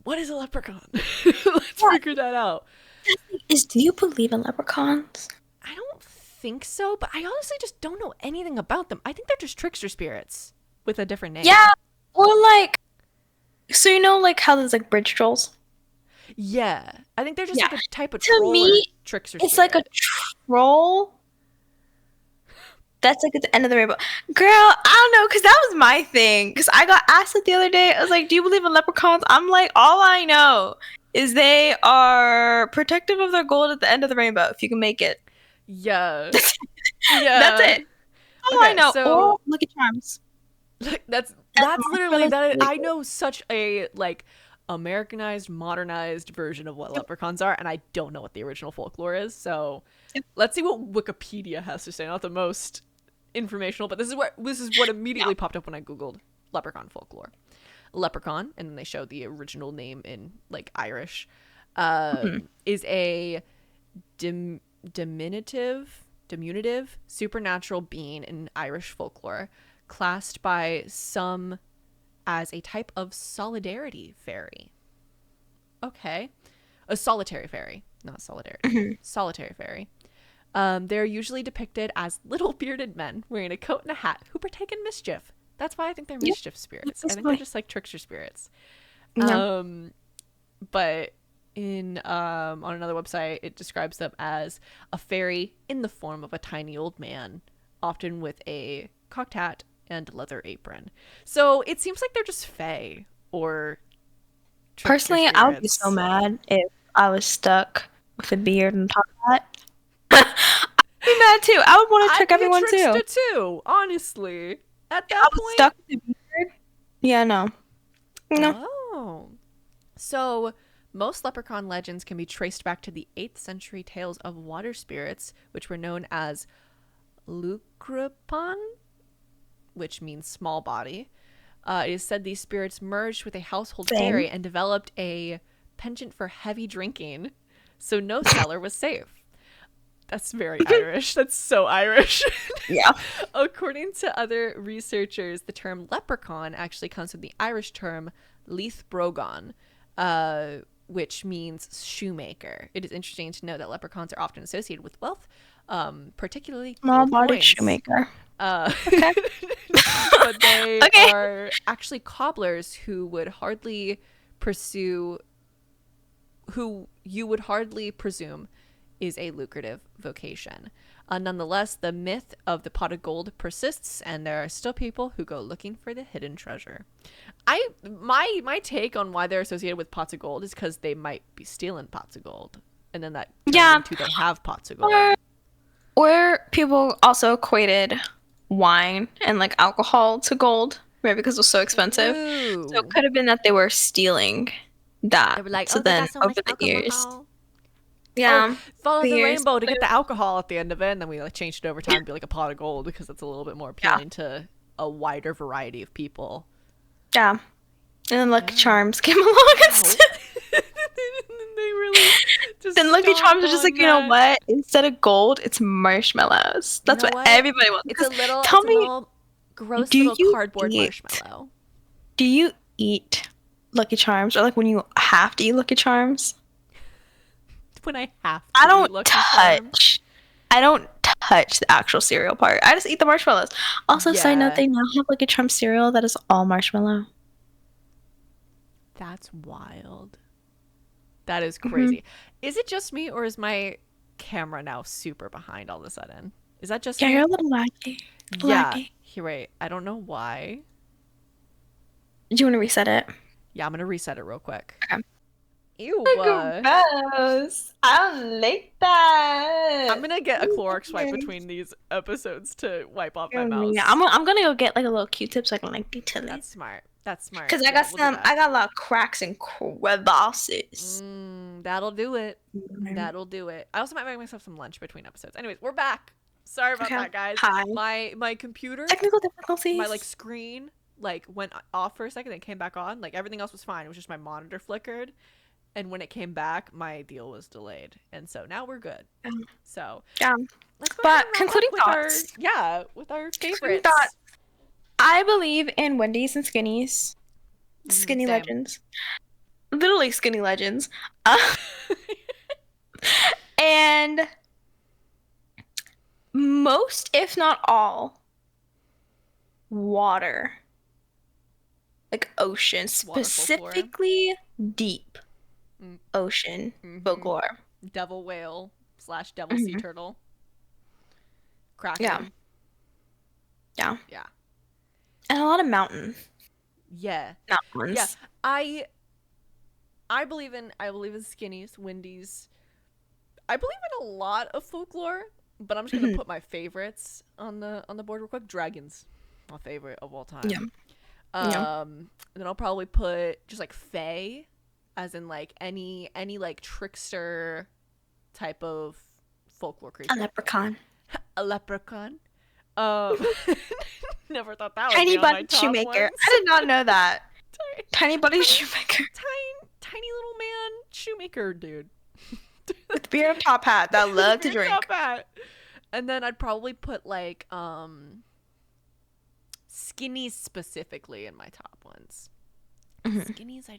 what is a leprechaun? Let's figure that out. Do you believe in leprechauns? I don't think so, but I honestly just don't know anything about them. I think they're just trickster spirits with a different name. Yeah. Or like, so you know, like how there's like bridge trolls. Yeah, I think they're just like a type of troll. To me, trickster. It's like a troll. That's like at the end of the rainbow. Girl, I don't know, because that was my thing. Because I got asked it the other day. I was like, do you believe in leprechauns? I'm like, all I know is they are protective of their gold at the end of the rainbow, if you can make it. Yeah. Yeah. That's it. All I know. Or Lucky Charms. That's literally that. I know such a, like, Americanized, modernized version of what leprechauns are, and I don't know what the original folklore is. So let's see what Wikipedia has to say. Not the most informational, but this is what immediately popped up when I googled leprechaun folklore. Leprechaun, and then they showed the original name in like Irish, is a diminutive supernatural being in Irish folklore, classed by some as a type of solidarity fairy. Okay. A solitary fairy, not solidarity. Solitary fairy. They're usually depicted as little bearded men wearing a coat and a hat who partake in mischief. That's why I think they're mischief spirits. I think they're just like trickster spirits. No. But in on another website, it describes them as a fairy in the form of a tiny old man, often with a cocked hat and leather apron. So it seems like they're just fae or personally spirits. I would be so mad if I was stuck with a beard and top hat. I'd be mad too. I would want to trick everyone too, honestly. At that point, stuck with a beard. Yeah, no. Oh. So most leprechaun legends can be traced back to the 8th century tales of water spirits, which were known as lucrepon, which means small body. It is said these spirits merged with a household fairy and developed a penchant for heavy drinking, so no cellar was safe. That's very Irish. That's so Irish. Yeah. According to other researchers, the term leprechaun actually comes from the Irish term leith brogan, which means shoemaker. It is interesting to know that leprechauns are often associated with wealth, particularly small-bodied shoemaker. Okay. But they are actually cobblers who you would hardly presume is a lucrative vocation. Nonetheless, the myth of the pot of gold persists, and there are still people who go looking for the hidden treasure. My take on why they're associated with pots of gold is because they might be stealing pots of gold, and then that turns into they have pots of gold. Or people also equated wine and like alcohol to gold, right? Because it was so expensive. Ooh. So it could have been that they were stealing that. They were like, so then so over the years. Yeah. Follow the rainbow to get the alcohol at the end of it, and then we like changed it over time to be like a pot of gold because that's a little bit more appealing to a wider variety of people. Yeah. And then Lucky Charms came along instead. They really just then Lucky Charms are just like, you know what? Instead of gold, it's marshmallows. That's what everybody wants. It's a little gross little cardboard marshmallow. Do you eat Lucky Charms? Or like when you have to eat Lucky Charms? When I have to I don't touch the actual cereal part. I just eat the marshmallows. Also, side note, they now have Lucky Charms cereal that is all marshmallow. That's wild. That is crazy. Is it just me, or is my camera now super behind all of a sudden. Is that just Yeah, me? you're a little laggy. Yeah. Here, wait. I don't know why. Do you want to reset it? Yeah, I'm gonna reset it real quick. Okay. Ew. Gross. I don't like that. I'm gonna get a Clorox wipe between these episodes to wipe off my mouse. Yeah, I'm gonna go get like a little Q-tip so I can like detail it. That's smart. That's smart. Because I got I got a lot of cracks and crevasses. That'll do it. Mm-hmm. That'll do it. I also might make myself some lunch between episodes. Anyways, we're back. Sorry about that, guys. Hi. My computer, technical difficulties. my like screen like went off for a second and came back on. Like everything else was fine. It was just my monitor flickered. And when it came back, my deal was delayed. And so now we're good. So let's go but ahead and concluding with thoughts. with our favorites. Thoughts. I believe in Wendy's and Skinnies. Skinny same. legends. Literally skinny legends. And most, if not all, water. Like ocean. Specifically deep ocean folklore. Devil whale / devil sea turtle. Kraken. Yeah. Yeah. And a lot of mountain. Yeah. Mountains. Yeah. I believe in Skinnies, Wendy's. I believe in a lot of folklore, but I'm just gonna put my favorites on the board real quick. Dragons, my favorite of all time. Yeah. And then I'll probably put just like fae, as in like any like trickster type of folklore creature. A leprechaun. A leprechaun. Never thought that was Tiny on my Buddy top Shoemaker. ones. I did not know that. Tiny Buddy Shoemaker. Tiny little man shoemaker dude. With beard and top hat that loved to drink. Top hat. And then I'd probably put like Skinnies specifically in my top ones. Skinnies,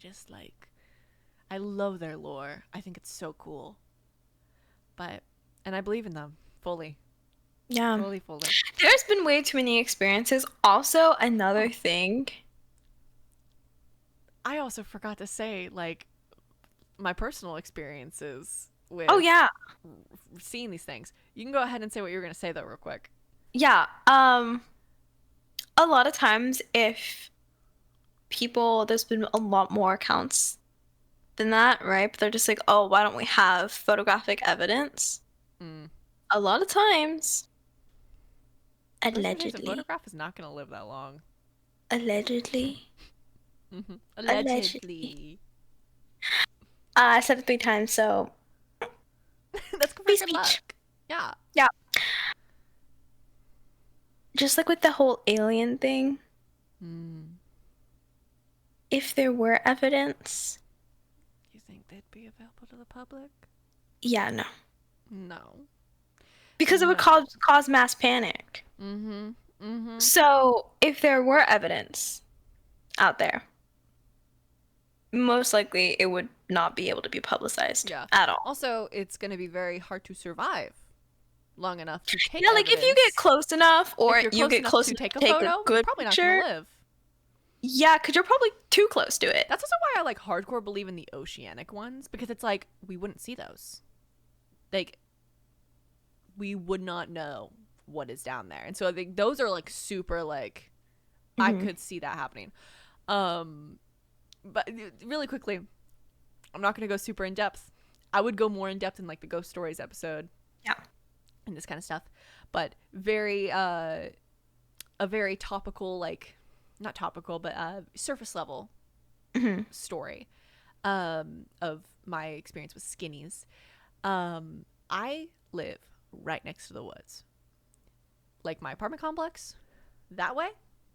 I love their lore. I think it's so cool. And I believe in them fully. Yeah. Fully. There's been way too many experiences. Also, another thing. I also forgot to say, like, my personal experiences with seeing these things. You can go ahead and say what you were going to say, though, real quick. Yeah. A lot of times, if people, there's been a lot more accounts than that, right? But they're just like, oh, why don't we have photographic evidence? A lot of times, allegedly. The photograph is not going to live that long. Allegedly. Allegedly. I said it 3 times, so. That's good luck. Yeah. Yeah. Just like with the whole alien thing. If there were evidence. You think they'd be available to the public? Yeah, no. No. Because it would cause mass panic. So, if there were evidence out there, most likely it would not be able to be publicized at all. Also, it's going to be very hard to survive long enough to take like if you get close enough or you get close to take a photo, a good probably picture. Not going to live. Yeah, because you're probably too close to it. That's also why I like hardcore believe in the oceanic ones, because it's like we wouldn't see those. Like, we would not know what is down there. And so I think those are like super like I could see that happening. But really quickly, I'm not going to go super in depth. I would go more in depth in like the ghost stories episode. Yeah. And this kind of stuff. But a very topical, like not topical, but surface level story of my experience with Skinnies. I live right next to the woods. Like my apartment complex, that way,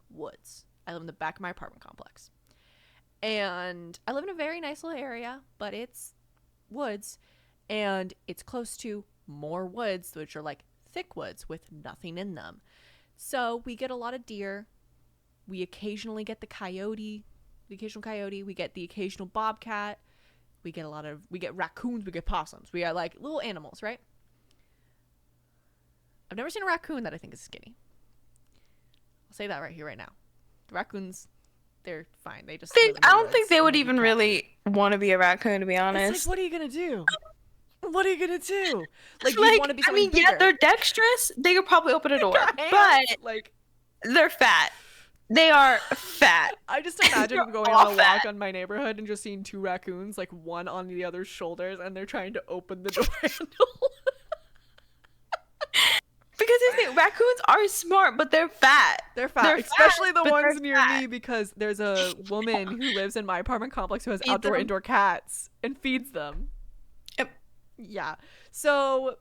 woods. I live in the back of my apartment complex. And I live in a very nice little area, but it's woods. And it's close to more woods, which are like thick woods with nothing in them. So we get a lot of deer. We occasionally get the occasional coyote. We get the occasional bobcat. We get raccoons. We get possums. We are like little animals, right? I've never seen a raccoon that I think is skinny. I'll say that right here, right now. The raccoons, they're fine. They just. I don't think they would even really want to be a raccoon, to be honest. It's like, what are you gonna do? what are you gonna do? Like, you want to be something bigger. Yeah, they're dexterous. They could probably open a door, but like, they're fat. They are fat. I just imagine going on a walk on my neighborhood and just seeing two raccoons, like one on the other's shoulders, and they're trying to open the door handle. Because raccoons are smart, but they're fat. They're fat, especially the ones near me, because there's a woman who lives in my apartment complex who has indoor cats and feeds them. Yep. Yeah. So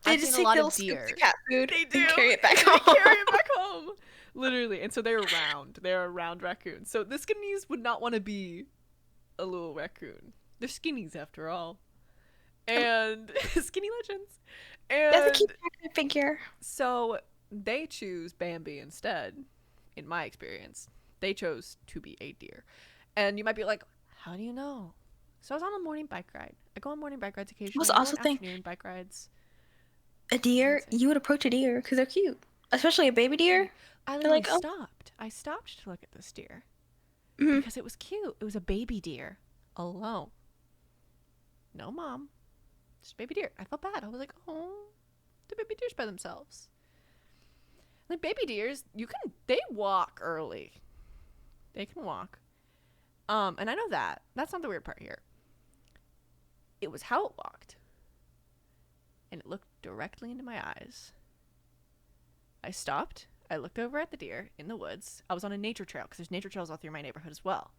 they just take little scoops of cat food. They do. And carry it back home. Carry it back home. Literally. And so they're round. They're a round raccoon. So the skinnies would not want to be a little raccoon. They're skinnies after all. And skinny legends. And that's a cute figure. So they choose Bambi instead, in my experience. They chose to be a deer. And you might be like, how do you know? So I was on a morning bike ride. I go on morning bike rides occasionally. I was also afternoon bike rides. A deer, you would approach a deer because they're cute. Especially a baby deer. I literally stopped. I stopped to look at this deer. Because it was cute. It was a baby deer. Alone. No mom. Just baby deer. I felt bad. I was like, oh, the baby deers by themselves. Like, baby deers, they walk early. They can walk. And I know that. That's not the weird part here. It was how it walked. And it looked directly into my eyes. I stopped. I looked over at the deer in the woods. I was on a nature trail because there's nature trails all through my neighborhood as well.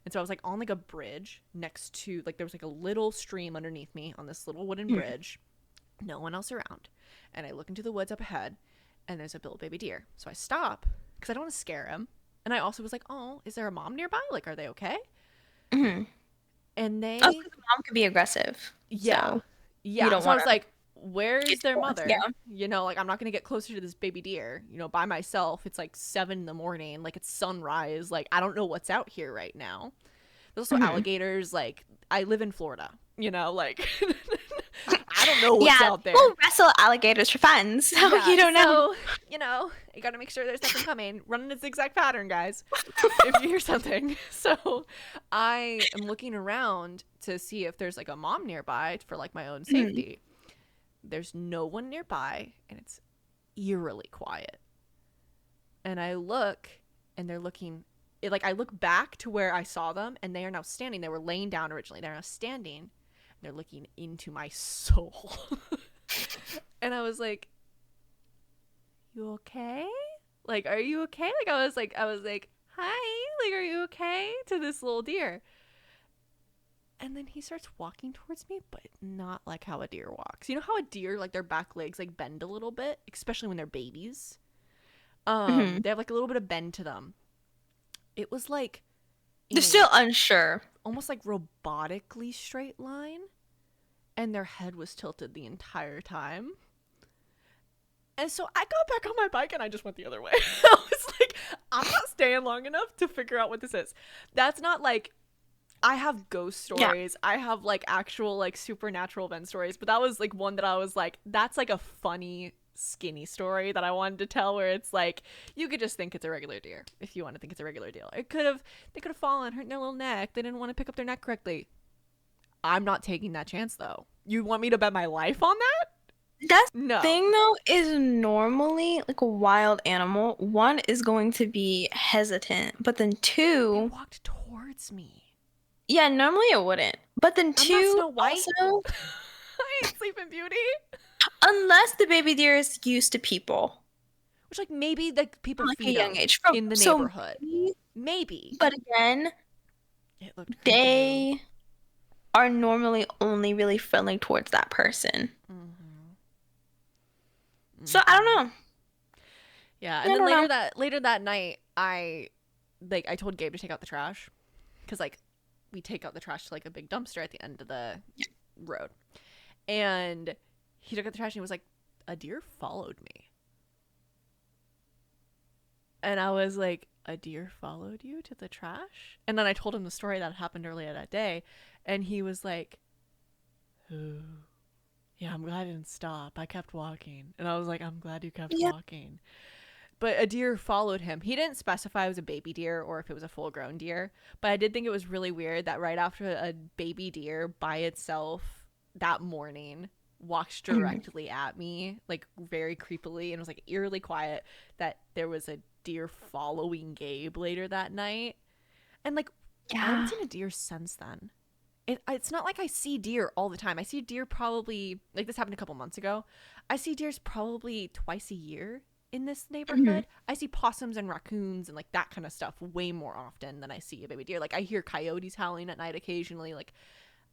And so I was like on like a bridge next to, like, there was like a little stream underneath me on this little wooden bridge. No one else around. And I look into the woods up ahead and there's a little baby deer. So I stop because I don't want to scare him. And I also was like, oh, is there a mom nearby? Like, are they okay? Mm-hmm. And they... Oh, because the mom could be aggressive. Yeah. So yeah. So I was like, where is their mother? Yeah. You know, like, I'm not going to get closer to this baby deer, you know, by myself. It's like 7 a.m. Like, it's sunrise. Like, I don't know what's out here right now. There's also alligators. Like, I live in Florida, you know, like, I don't know what's out there. We'll wrestle alligators for fun, so you don't know. So, you know, you got to make sure there's nothing coming. Run in a zigzag pattern, guys, if you hear something. So I am looking around to see if there's like a mom nearby for like my own safety. There's no one nearby, and it's eerily quiet. And I look, and they're looking, I look back to where I saw them, and they are now standing. They were laying down originally. They're now standing, and they're looking into my soul. And I was like, you okay? Like, are you okay? Like, I was like, hi, like, are you okay? To this little deer. And then he starts walking towards me, but not like how a deer walks. You know how a deer, like, their back legs, like, bend a little bit, especially when they're babies? They have, like, a little bit of bend to them. It was, like... They're still unsure. Almost, like, robotically straight line. And their head was tilted the entire time. And so I got back on my bike and I just went the other way. I was like, I'm not staying long enough to figure out what this is. That's not, like... I have ghost stories. Yeah. I have, like, actual, like, supernatural event stories. But that was, like, one that I was like, that's, like, a funny, skinny story that I wanted to tell, where it's, like, you could just think it's a regular deer if you want to think it's a regular deer. They could have fallen, hurt their little neck. They didn't want to pick up their neck correctly. I'm not taking that chance, though. You want me to bet my life on that? That's the thing, though, is normally, like, a wild animal, one is going to be hesitant, but then two... They walked towards me. Yeah, normally it wouldn't. But then two, I'm not Snow White. Also, I ain't Sleeping Beauty. Unless the baby deer is used to people. Which, like, maybe, like, people like feed a young them age. in the neighborhood. Maybe. But again, they are normally only really friendly towards that person. So, I don't know. Yeah, and then later that night, I told Gabe to take out the trash. Because, like, we take out the trash to, like, a big dumpster at the end of the road. And he took out the trash and he was like, a deer followed me. And I was like, a deer followed you to the trash? And then I told him the story that happened earlier that day. And he was like, oh, yeah, I'm glad I didn't stop. I kept walking. And I was like, I'm glad you kept walking. But a deer followed him. He didn't specify it was a baby deer or if it was a full-grown deer. But I did think it was really weird that right after a baby deer by itself that morning walked directly at me, like very creepily, and was like eerily quiet, that there was a deer following Gabe later that night. And like, I haven't seen a deer since then. It's not like I see deer all the time. I see deer probably, like this happened a couple months ago. I see deers probably twice a year in this neighborhood. I see possums and raccoons and like that kind of stuff way more often than I see a baby deer. Like I hear coyotes howling at night occasionally. Like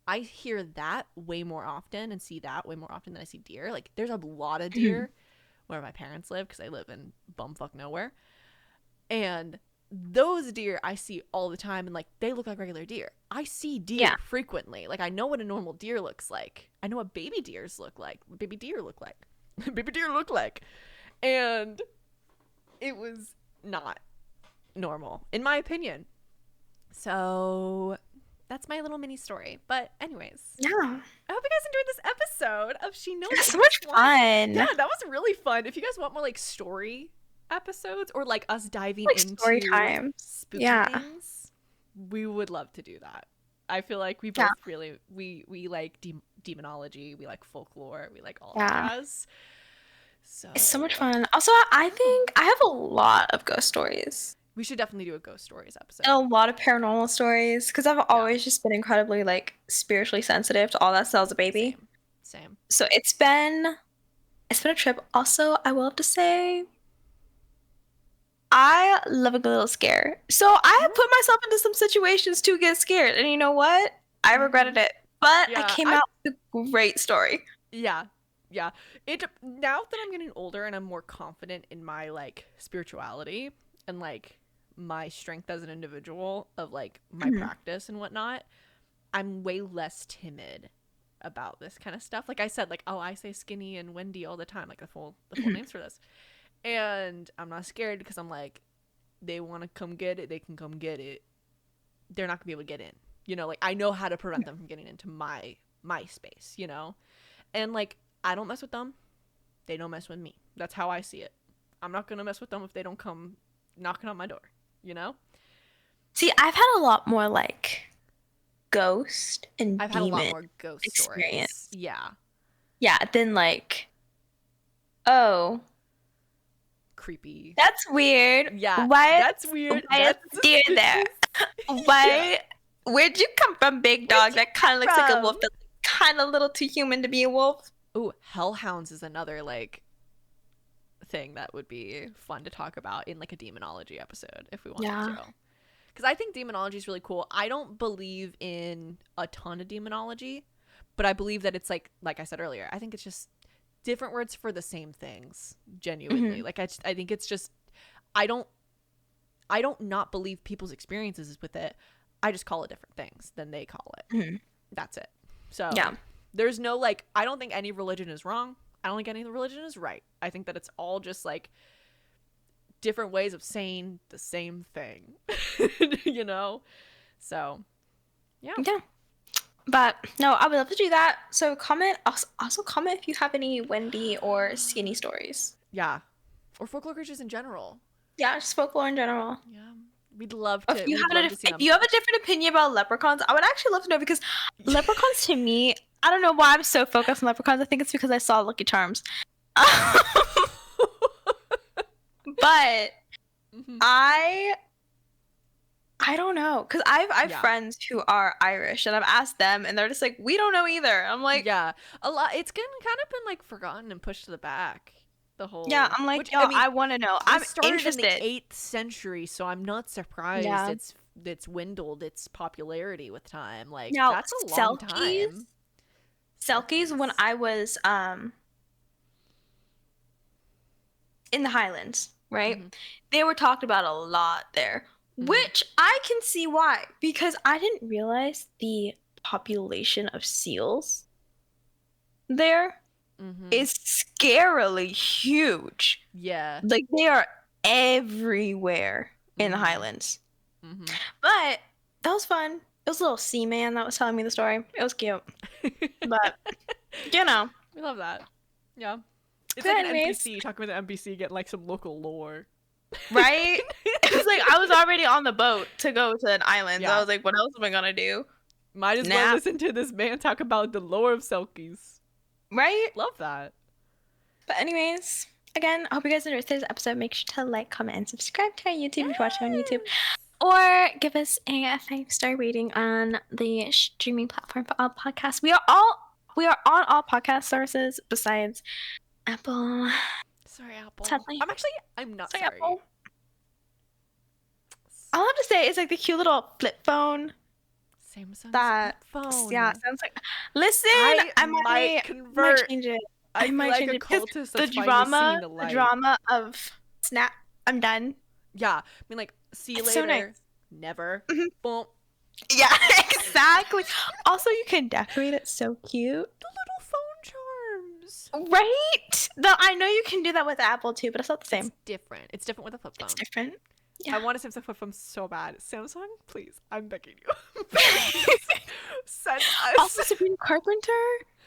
I hear that way more often and see that way more often than I see deer. Like there's a lot of deer where my parents live, because I live in bumfuck nowhere. And those deer I see all the time, and like they look like regular deer. I see deer frequently. Like I know what a normal deer looks like. I know what baby deers look like. What baby deer look like. Baby deer look like. And it was not normal, in my opinion. So that's my little mini story. But anyways, yeah, I hope you guys enjoyed this episode of She Knows. It's so much fun. Yeah, that was really fun. If you guys want more like story episodes, or like us diving like into story time, spooky things, we would love to do that. I feel like we both really we like demonology, we like folklore, we like all that jazz. So it's so much fun. Also, I think I have a lot of ghost stories. We should definitely do a ghost stories episode. And a lot of paranormal stories, because I've always just been incredibly like spiritually sensitive to all that stuff as a baby. Same. So it's been a trip. Also, I will have to say, I love a good little scare. So I have put myself into some situations to get scared, and you know what? I regretted it, but I came out with a great story. Yeah. Now that I'm getting older and I'm more confident in my like spirituality and like my strength as an individual of like my practice and whatnot, I'm way less timid about this kind of stuff. Like I said, like, oh, I say Skinny and Wendy all the time, like the full names for this. And I'm not scared, because I'm like, they want to come get it, they can come get it. They're not gonna be able to get in. You know, like I know how to prevent them from getting into my space, you know? And like I don't mess with them. They don't mess with me. That's how I see it. I'm not gonna mess with them if they don't come knocking on my door, you know? See, I've had a lot more like ghost and I've had a lot more ghost experience. Stories. Yeah. Yeah, than like, oh, creepy. That's weird. Yeah. Why? That's weird. Why that's is deer there? Why? Where'd you come from, big dog? That kind of looks like a wolf. That's kind of a little too human to be a wolf. Ooh, hellhounds is another like thing that would be fun to talk about in like a demonology episode if we wanted to. Because I think demonology is really cool. I don't believe in a ton of demonology, but I believe that it's like I said earlier, I think it's just different words for the same things, genuinely. Like I think it's just I don't not believe people's experiences with it. I just call it different things than they call it. That's it. So there's no like, I don't think any religion is wrong. I don't think any religion is right. I think that it's all just like different ways of saying the same thing, you know? So, yeah. But no, I would love to do that. So comment, also comment if you have any Wendy or Skinny stories. Yeah. Or folklore creatures in general. Yeah, just folklore in general. Yeah. We'd love to. If you have a different opinion about leprechauns, I would actually love to know, because leprechauns to me, I don't know why I'm so focused on leprechauns. I think it's because I saw Lucky Charms. But I don't know, because I've friends who are Irish, and I've asked them, and they're just like, we don't know either. I'm like, a lot. It's kind of been like forgotten and pushed to the back. The whole I'm like, I want to know. I'm interested. In the 8th century, so I'm not surprised it's dwindled its popularity with time. Like now, that's a long time. Selkies, when I was in the Highlands, right? They were talked about a lot there, which I can see why, because I didn't realize the population of seals there is scarily huge. Yeah. Like they are everywhere in the Highlands. But that was fun. It was a little sea man that was telling me the story. It was cute. But, you know. We love that. Yeah. It's like an NPC, talking with an NPC, getting like some local lore. Right? It was like, I was already on the boat to go to an island. So I was like, what else am I going to do? Might as well listen to this man talk about the lore of selkies. Right? Love that. But anyways, again, I hope you guys enjoyed today's episode. Make sure to like, comment, and subscribe to our YouTube if you're watching on YouTube. Or give us a 5-star rating on the streaming platform for all podcasts. We are on all podcast sources besides Apple. Sorry, Apple. Sadly. I'm not sorry. Apple. All I have to say is like the cute little flip phone. Samsung flip phone. Yeah, sounds like. Listen, I might change it. I might change it. Cultist, the drama of Snap. I'm done. Yeah, I mean, like, see you later. So nice. Never. Boom. Yeah, exactly. Also, you can decorate it so cute. The little phone charms. Right? Though I know you can do that with Apple too, but it's not the same. It's different with a flip phone. It's different. Yeah. I want a Samsung flip phone so bad. Samsung, please. I'm begging you. Send us. Also, Sabrina Carpenter.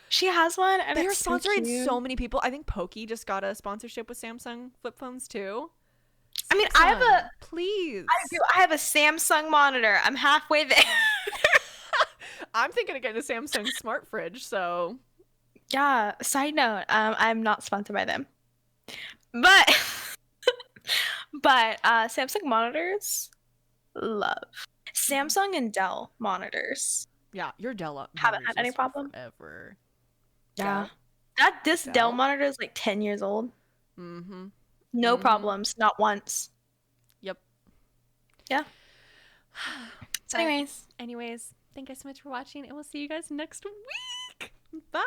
She has one, and they're sponsoring so many people. I think Pokey just got a sponsorship with Samsung flip phones too. I mean, I have please. I have a Samsung monitor. I'm halfway there. I'm thinking of getting a Samsung smart fridge. So, yeah. Side note: I'm not sponsored by them, but Samsung monitors, love Samsung and Dell monitors. Yeah, your Dell haven't had any problem ever. Yeah, this Dell monitor is like 10 years old. Mm-hmm. No problems, not once. Yep. Yeah. So anyways, thank you guys so much for watching, and we'll see you guys next week. Bye.